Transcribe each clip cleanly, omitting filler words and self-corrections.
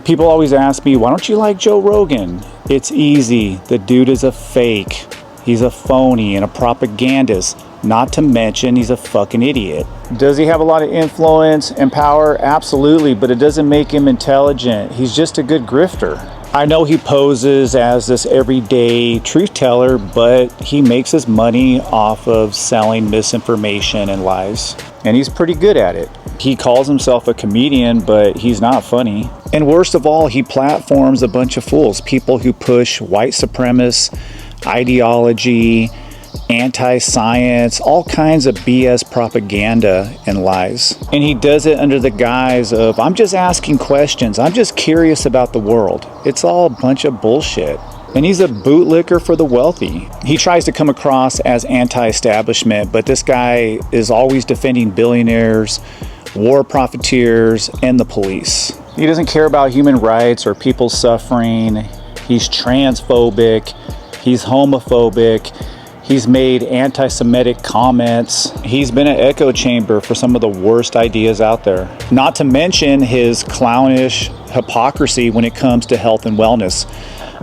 People always ask me, why don't you like Joe Rogan? It's easy. The dude is a fake. He's a phony and a propagandist. Not to mention, he's a fucking idiot. Does he have a lot of influence and power? Absolutely, but it doesn't make him intelligent. He's just a good grifter. I know he poses as this everyday truth teller, but he makes his money off of selling misinformation and lies. And he's pretty good at it. He calls himself a comedian, but he's not funny. And worst of all, he platforms a bunch of fools, people who push white supremacist ideology, anti-science, all kinds of BS propaganda and lies. And he does it under the guise of, I'm just asking questions, I'm just curious about the world. It's all a bunch of bullshit. And he's a bootlicker for the wealthy. He tries to come across as anti-establishment, but this guy is always defending billionaires, war profiteers, and the police. He doesn't care about human rights or people suffering. He's transphobic. He's homophobic. He's made anti-Semitic comments. He's been an echo chamber for some of the worst ideas out there. Not to mention his clownish hypocrisy when it comes to health and wellness.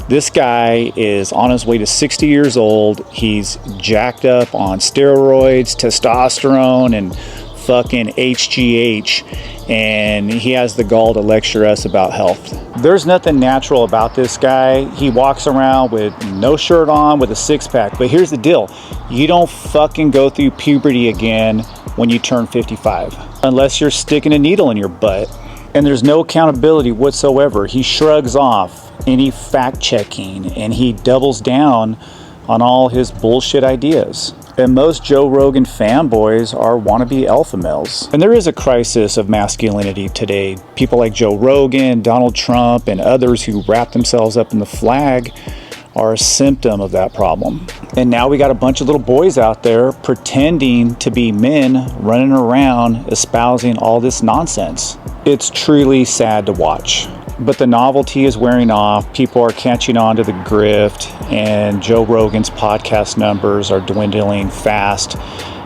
This guy is on his way to 60 years old. He's jacked up on steroids, testosterone, and fucking HGH, and he has the gall to lecture us about health. There's nothing natural about this guy. He walks around with no shirt on with a six-pack, but here's the deal. You don't fucking go through puberty again when you turn 55, unless you're sticking a needle in your butt. And there's no accountability whatsoever. He shrugs off any fact-checking, and he doubles down on all his bullshit ideas. And most Joe Rogan fanboys are wannabe alpha males. And there is a crisis of masculinity today. People like Joe Rogan, Donald Trump, and others who wrap themselves up in the flag are a symptom of that problem. And now we got a bunch of little boys out there pretending to be men running around espousing all this nonsense. It's truly sad to watch. But the novelty is wearing off. People are catching on to the grift, and Joe Rogan's podcast numbers are dwindling fast,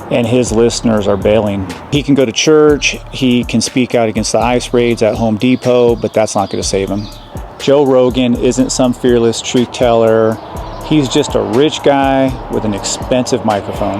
and his listeners are bailing. He can go to church, he can speak out against the ICE raids at Home Depot, but that's not going to save him. Joe Rogan isn't some fearless truth teller. He's just a rich guy with an expensive microphone.